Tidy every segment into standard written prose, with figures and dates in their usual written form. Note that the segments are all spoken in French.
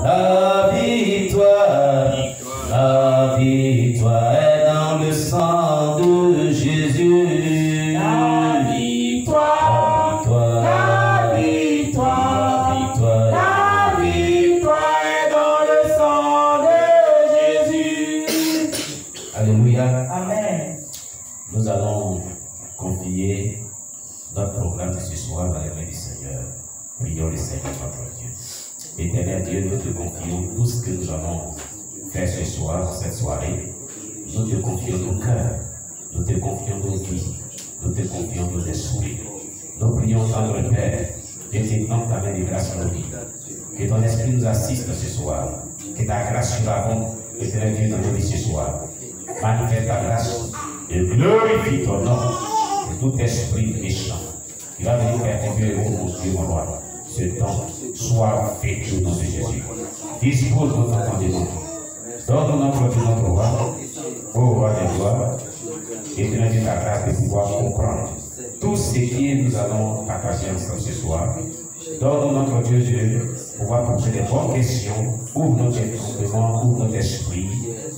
La victoire, la victoire est dans le sang de Jésus. La victoire, la victoire, la victoire est dans le sang de Jésus. Alléluia. Amen. Nous allons confier notre programme de ce soir dans les mains du Seigneur. Prions le Seigneur notre Dieu. Éternel Dieu, nous te confions tout ce que nous allons faire ce soir, cette soirée. Nous te confions nos cœurs, nous te confions nos vies, nous te confions nos esprits. Nous prions, tendre Père, que tu étends ta main de grâce à nos vies. Que ton esprit nous assiste ce soir. Que ta grâce surabonde, éternel Dieu, dans nos vies ce soir. Manifeste ta grâce et glorifie ton nom. Et tout esprit méchant qui va venir perturber, oh mon Dieu, mon roi, ce temps soit fait au nom de Jésus. Dispose notre entendement. Donne-nous notre roi, ô roi des gloires, et donne-nous ta grâce de pouvoir comprendre tout ce que nous allons partager ensemble ce soir. Donne-nous notre Dieu, pouvoir poser des bonnes questions, ouvre notre entendement, ouvre notre esprit,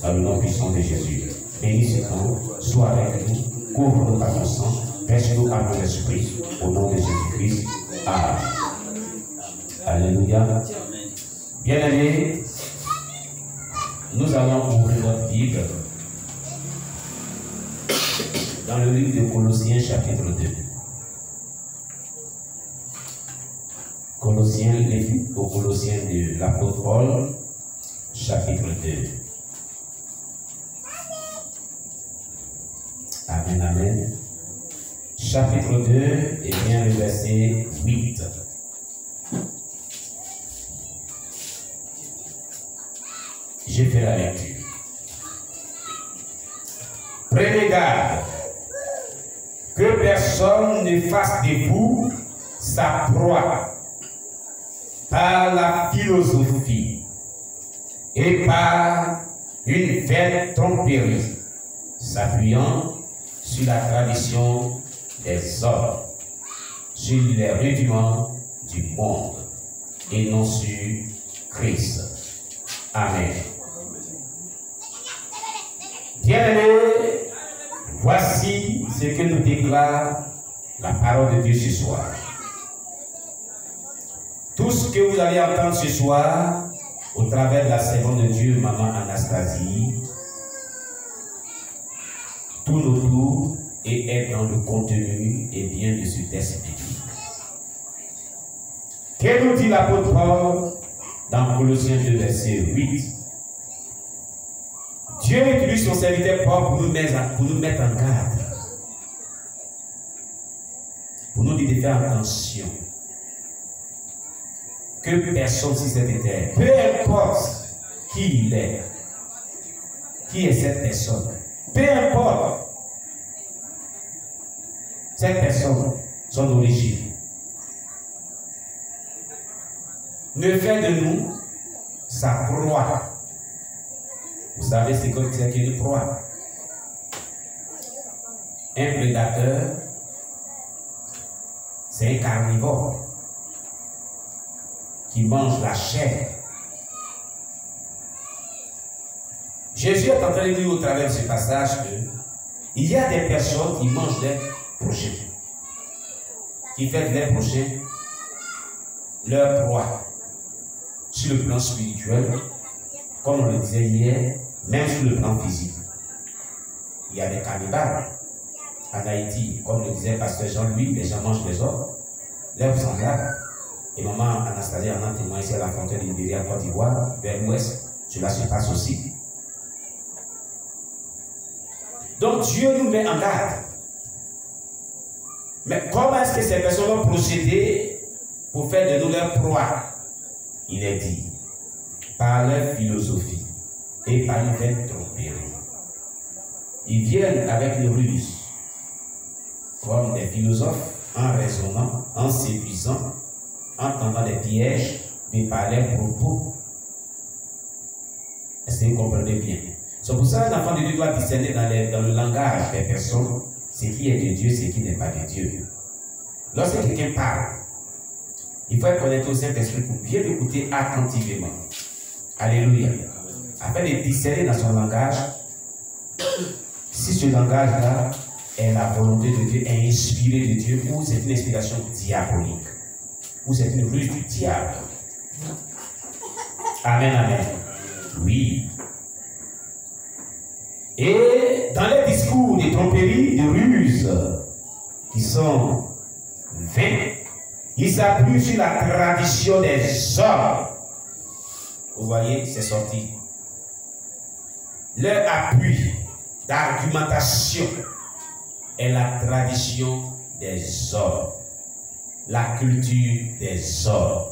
dans le nom puissant de Jésus. Bénis ce temps, sois avec nous, couvre-nous par ton sang, verse-nous par ton esprit, au nom de Jésus-Christ. Amen. Alléluia. Bien-aimés, nous allons ouvrir notre Bible dans le livre de Colossiens chapitre 2. L'épître aux Colossiens de l'apôtre Paul, chapitre 2. Amen, amen. Chapitre 2, et bien le verset 8. J'ai fait la lecture. Prenez garde que personne ne fasse de vous sa proie par la philosophie et par une vaine tromperie, s'appuyant sur la tradition des hommes, sur les rudiments du monde et non sur Christ. Amen. Bien-aimés, voici ce que nous déclare la parole de Dieu ce soir. Tout ce que vous allez entendre ce soir, au travers de la servante de Dieu, Maman Anastasie, tourne autour et est dans le contenu et bien de ce texte biblique. Que nous dit l'apôtre Paul dans Colossiens 2, verset 8? Dieu utilise son serviteur Paul pour nous mettre en garde, pour nous dire de faire attention. Que personne sur cette terre, peu importe qui il est, qui est cette personne, peu importe cette personne, son origine, ne fait de nous sa proie. Vous savez ce que c'est qu'une proie? Un prédateur, c'est un carnivore qui mange la chair. Jésus est en train de dire au travers de ce passage qu'il y a des personnes qui mangent des prochains, qui font des prochains leur proie sur le plan spirituel, comme on le disait hier, même sur le plan physique. Il y a des cannibales en Haïti, comme le disait Pasteur Jean-Louis, les gens mangent les autres, leurs semblables. Et maman Anastasie en a témoigné ici à la frontière de Libéria, Côte d'Ivoire, vers l'ouest, cela se passe aussi. Donc Dieu nous met en garde. Mais comment est-ce que ces personnes vont procéder pour faire de nous leur proie? Il est dit, par leur philosophie et par une vaine tromperie. Ils viennent avec une ruse, comme des philosophes, en raisonnant, en séduisant, en tendant des pièges, mais par leurs propos. Est-ce que vous comprenez bien? C'est pour ça que l'enfant de Dieu doit discerner dans le langage des personnes ce qui est de Dieu, ce qui n'est pas de Dieu. Lorsque quelqu'un parle, Il faut être connecté au Saint-Esprit pour bien l'écouter attentivement. Alléluia. Afin de discerner dans son langage si ce langage-là est la volonté de Dieu, est inspiré de Dieu, ou c'est une inspiration diabolique, ou c'est une ruse du diable. Amen, amen. Oui. Et dans les discours de tromperie, de ruses, qui sont vains, il s'appuie sur la tradition des hommes. Vous voyez, c'est sorti. Leur appui d'argumentation est la tradition des hommes, la culture des hommes.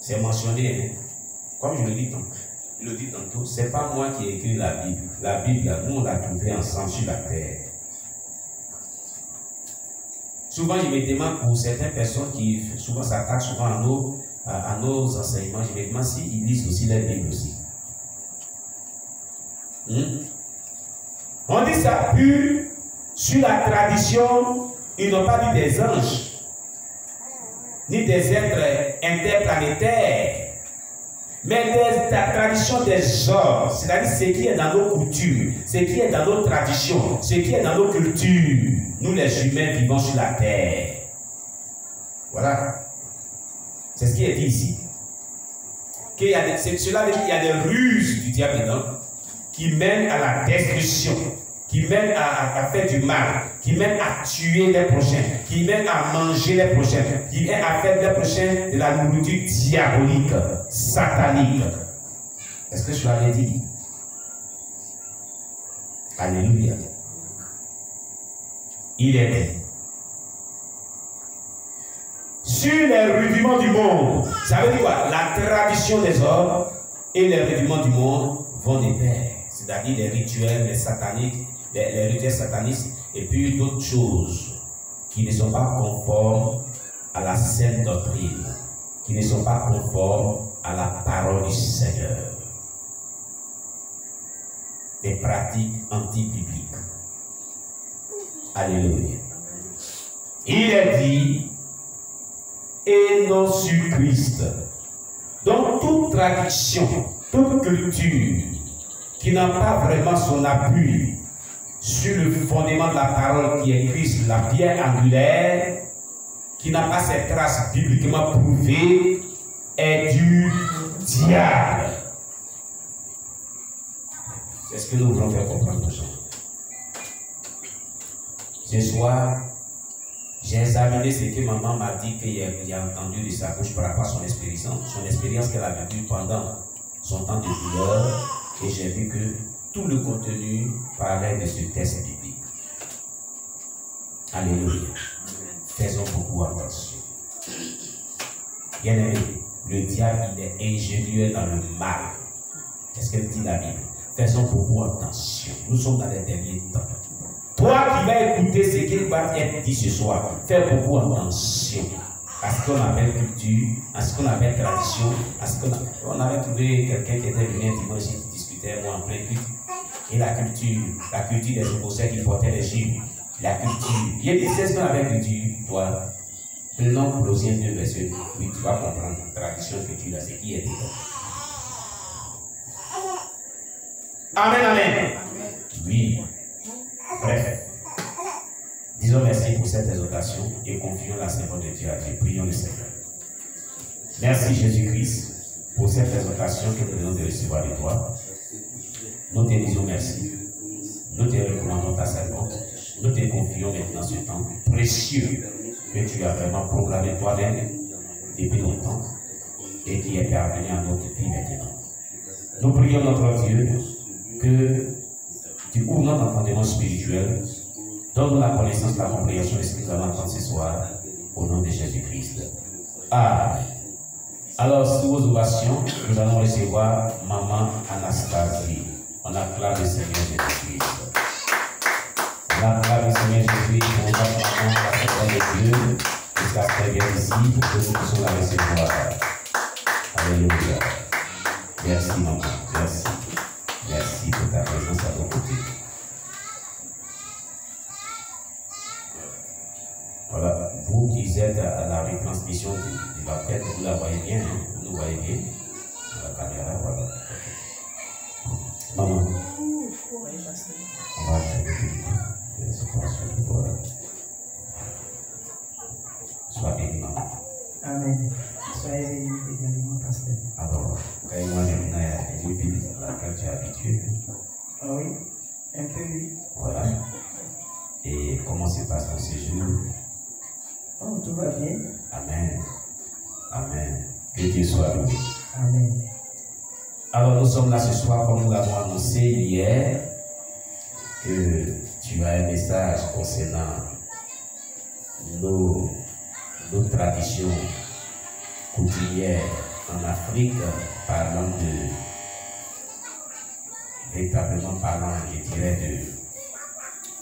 C'est mentionné, hein? Comme je le dis tantôt, ce n'est pas moi qui ai écrit la Bible. La Bible, nous, on l'a trouvée ensemble sur la terre. Souvent, je me demande pour certaines personnes qui souvent s'attaquent souvent à nos enseignements, je me demande s'ils lisent aussi la Bible aussi. On dit ça pue sur la tradition, ils n'ont pas dit des anges, ni des êtres interplanétaires, mais la tradition des hommes, c'est-à-dire ce qui est dans nos coutumes, ce qui est dans nos traditions, ce qui est dans nos cultures, nous les humains vivons sur la terre. Voilà. C'est ce qui est dit ici. Cela veut dire qu'il y a des ruses du diable dedans qui mènent à la destruction, qui mènent à faire du mal, qui mènent à tuer les prochains, qui mènent à manger les prochains, qui mènent à faire les prochains de la nourriture diabolique, satanique. Est-ce que je l'avais dit? Alléluia. Il est dit. Sur les rudiments du monde, ça veut dire quoi? La tradition des hommes et les rudiments du monde vont de pair. C'est-à-dire les rituels, les rituels sataniques, et puis d'autres choses qui ne sont pas conformes à la sainte doctrine, qui ne sont pas conformes à la parole du Seigneur. Des pratiques anti-bibliques. Alléluia. Il est dit, et non sur Christ. Donc toute tradition, toute culture qui n'a pas vraiment son appui sur le fondement de la parole qui est Christ, la pierre angulaire, qui n'a pas ses traces bibliquement prouvées, est du diable. C'est ce que nous voulons faire comprendre aux gens. Ce soir, j'ai examiné ce que maman m'a dit qu'il a entendu de sa bouche par rapport à son expérience qu'elle a vécue pendant son temps de douleur. Et j'ai vu que tout le contenu parlait de ce texte biblique. Alléluia. Faisons beaucoup attention. Bien aimé, le diable, il est ingénieux dans le mal. Qu'est-ce qu'elle dit la Bible? Faisons beaucoup attention. Nous sommes dans les derniers temps. Toi qui vas écouter ce qu'il va être dit ce soir, fais beaucoup attention à ce qu'on appelle culture, à ce qu'on appelle tradition, à ce qu'on appelle... On avait trouvé quelqu'un qui était venu un dimanche qui discutait, moi en plein culte, et la culture des Écossais qui portaient les gibes, la culture. Il y a des ce qu'on appelle culture, toi. Prenons Colossiens 2, verset 8, tu vas comprendre. Tradition, culture, là, c'est qui est dedans. Amen, amen. Oui. Bref. Disons merci pour cette exhortation et confions la servante de Dieu à Dieu. Prions le Seigneur. Merci Jésus-Christ pour cette exhortation que nous venons de recevoir de toi. Nous te disons merci. Nous te recommandons ta servante. Nous te confions maintenant ce temps précieux que tu as vraiment proclamé toi-même depuis longtemps et qui est parvenu à notre vie maintenant. Nous prions notre Dieu que tu ouvres notre entendement spirituel. Donne-nous la connaissance, la compréhension de ce que nous allons entendre ce soir, au nom de Jésus-Christ. Amen. Alors, sous vos ovations, nous allons recevoir Maman Anastasie. On acclame le Seigneur Jésus-Christ. On acclame le Seigneur Jésus-Christ pour notre maman, la servante de Dieu, jusqu'à ce qu'elle vienne ici, pour que nous puissions la recevoir. Alléluia. Merci, maman. Merci. Merci pour ta présence à nos côtés. Voilà, vous qui êtes à la voyez bien la caméra, voilà. Maman. On va voilà. Sois béni, maman. Amen. Soyez béni également, pasteur. Alors, quand il m'a dit à l'église à laquelle tu es habitué. Ah oui, un peu oui. Voilà. Et comment se passe ton séjour? Oh, tout va bien. Amen. Amen. Que Dieu soit loué. Amen. Alors nous sommes là ce soir, comme nous l'avons annoncé hier, que tu as un message concernant nos traditions coutumières en Afrique, véritablement parlant, je dirais,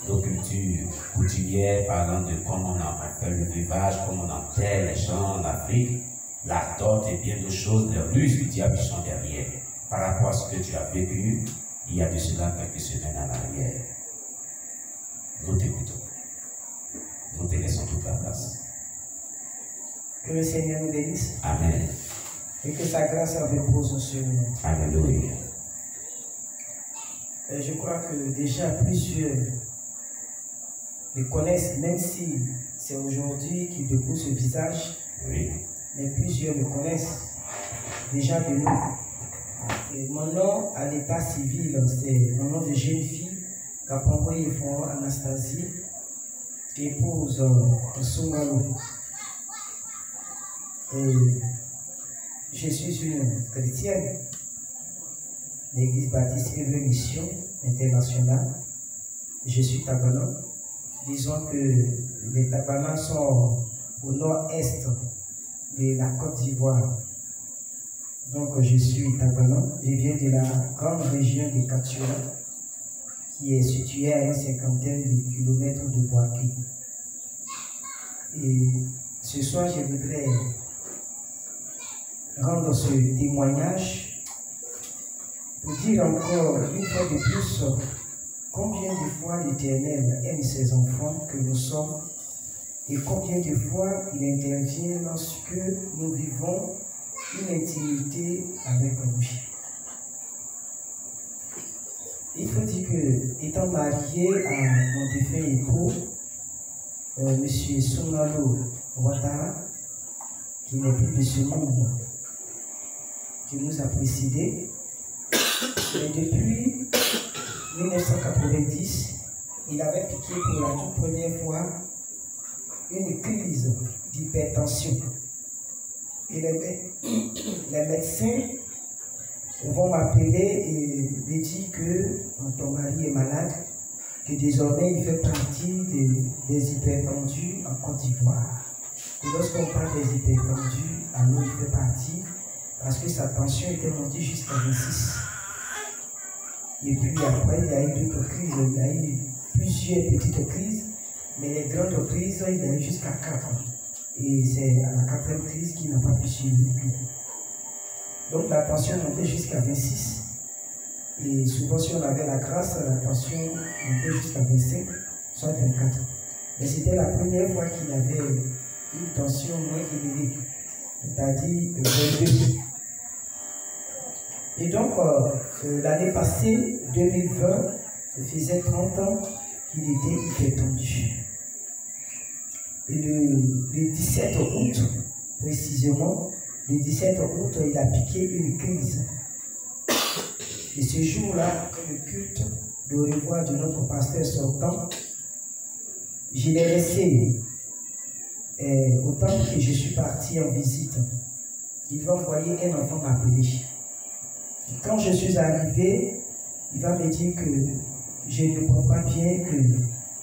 de nos cultures coutumières, parlant de comment on fait le vivage, comment on enterre les gens en Afrique, la dot et bien d'autres choses, les ruses du diable qui sont derrière. Par rapport à ce que tu as vécu, il y a de cela quelques semaines en arrière. Nous t'écoutons. Nous te laissons toute la place. Que le Seigneur nous bénisse. Amen. Et que sa grâce repose sur nous. Alléluia. Je crois que déjà plusieurs les connaissent, même si c'est aujourd'hui qu'ils découvrent ce visage. Oui. Mais plusieurs le connaissent déjà de nous. Et mon nom à l'état civil, c'est mon nom de jeune fille, Kapamboye Fon Anastasie, épouse Sungalo. Et je suis une chrétienne, l'église baptiste Révolution internationale. Je suis Tabanan. Disons que les Tabanans sont au nord-est de la Côte d'Ivoire. Donc je suis Tabanan. Je viens de la grande région de Katiola, qui est située à une cinquantaine de kilomètres de Boaké. Et ce soir, je voudrais rendre ce témoignage pour dire encore une fois de plus combien de fois l'Éternel aime ses enfants que nous sommes et combien de fois il intervient lorsque nous vivons une intimité avec lui. Il faut dire que, étant marié à mon défunt époux, M. Sungalo Ouattara, qui n'est plus de ce monde, qui nous a précédés, et depuis 1990, il avait piqué pour la toute première fois une crise d'hypertension. Et les médecins vont m'appeler et me dire que ton mari est malade, que désormais il fait partie des hypertendus en Côte d'Ivoire. Et lorsqu'on parle des hypertendus, alors il fait partie parce que sa tension était montée jusqu'à 26. Et puis après, il y a eu d'autres crises, il y a eu plusieurs petites crises, mais les grandes crises, il y a eu jusqu'à 4 ans. Et c'est à la 4e crise qu'il n'a pas pu survivre. Donc la tension montait jusqu'à 26. Et souvent, si on avait la grâce, la tension montait jusqu'à 25, soit 24. Mais c'était la première fois qu'il avait une tension moins élevée, c'est-à-dire 22. Et donc, l'année passée, 2020, il faisait 30 ans qu'il était hypertendu. Et le 17 août, précisément, le 17 août, il a piqué une crise. Et ce jour-là, après le culte de revoir de notre pasteur sortant, je l'ai laissé au temps que je suis parti en visite. Il va envoyer un enfant m'appeler. Quand je suis arrivé, il va me dire que je ne prends pas bien, que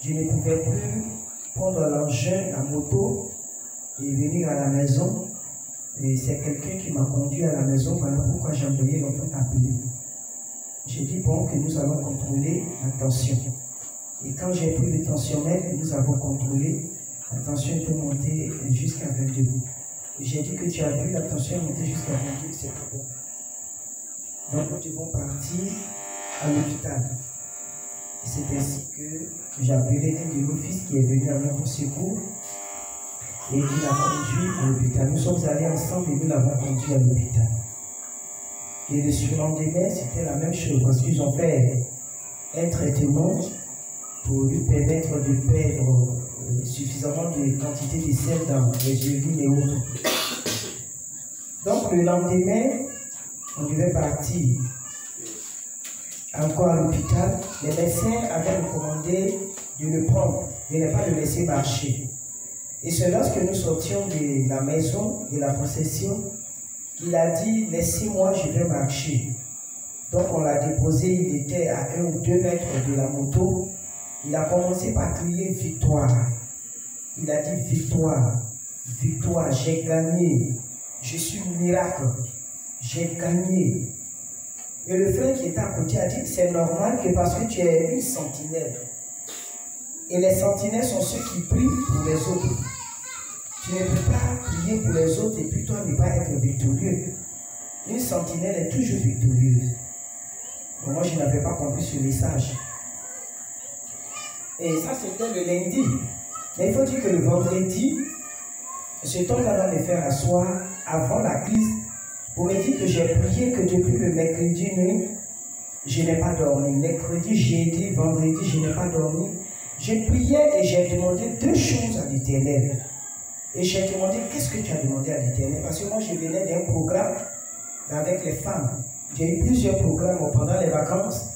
je ne pouvais plus prendre l'engin, la moto et venir à la maison. Et c'est quelqu'un qui m'a conduit à la maison, voilà pourquoi j'ai envoyé l'enfant t'appeler. J'ai dit bon que nous allons contrôler la tension. Et quand j'ai pris le tensiomètre, nous avons contrôlé, la tension était montée jusqu'à 22. Et j'ai dit que tu as vu, la tension est montée jusqu'à 22, c'est pas bon. Donc nous devons partir à l'hôpital. Et c'est ainsi que j'ai appelé un de l'office qui est venu à notre secours. et qui l'a conduit à l'hôpital. Nous sommes allés ensemble et nous l'avons conduit à l'hôpital. Et le surlendemain, c'était la même chose parce qu'ils ont fait un traitement pour lui permettre de perdre suffisamment de quantité de sel dans les urines et autres. Donc le lendemain, on devait partir encore à l'hôpital. Les médecins avaient recommandé de le prendre, de ne pas le laisser marcher. Et c'est lorsque nous sortions de la maison, de la procession, qu'il a dit, laissez-moi, je vais marcher. Donc on l'a déposé, il était à 1 ou 2 mètres de la moto. Il a commencé par crier victoire. Il a dit victoire, victoire, j'ai gagné. Je suis miracle, j'ai gagné. Et le frère qui était à côté a dit, c'est normal que parce que tu es une sentinelle. Et les sentinelles sont ceux qui prient pour les autres. Tu ne peux pas prier pour les autres et puis toi ne pas être victorieux. Une sentinelle est toujours victorieuse. Bon, moi, je n'avais pas compris ce message. Et ça, c'était le lundi. Mais il faut dire que le vendredi, cet homme-là va me faire asseoir avant la crise pour me dire que j'ai prié que depuis le mercredi nuit, je n'ai pas dormi. Mercredi, jeudi, vendredi, je n'ai pas dormi. J'ai prié et j'ai demandé 2 choses à l'Éternel. Et j'ai demandé, qu'est-ce que tu as demandé à l'Éternel? Parce que moi, je venais d'un programme avec les femmes. J'ai eu plusieurs programmes pendant les vacances.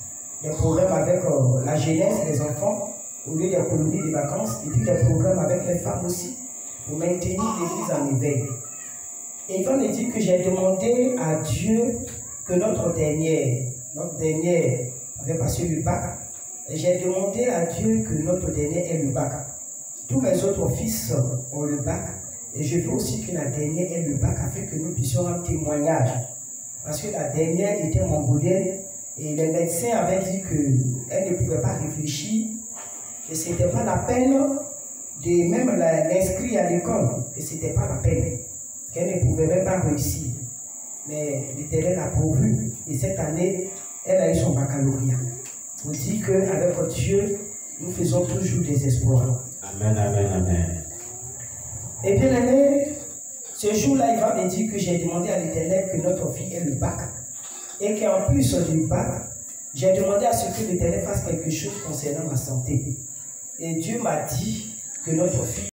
Des programmes avec la jeunesse, les enfants, au lieu des colonies de vacances. Et puis des programmes avec les femmes aussi, pour maintenir l'église en éveil. Et quand il dit que j'ai demandé à Dieu que notre dernière avait passé le bac, j'ai demandé à Dieu que notre dernière ait le bac. Tous mes autres fils ont le bac, et je veux aussi que la dernière ait le bac afin que nous puissions rendre témoignage. Parce que la dernière était mongolienne, et les médecins avaient dit qu'elle ne pouvait pas réfléchir, que ce n'était pas la peine de même l'inscrire à l'école, que ce n'était pas la peine, qu'elle ne pouvait même pas réussir. Mais l'Éternel a pourvu, et cette année, elle a eu son baccalauréat. On dit qu'avec Dieu, nous faisons toujours des espoirs. Amen, amen, amen. Et bien aimé, ce jour-là, il va me dire que j'ai demandé à l'Éternel que notre fille ait le bac. Et qu'en plus du bac, j'ai demandé à ce que l'Éternel fasse quelque chose concernant ma santé. Et Dieu m'a dit que notre fille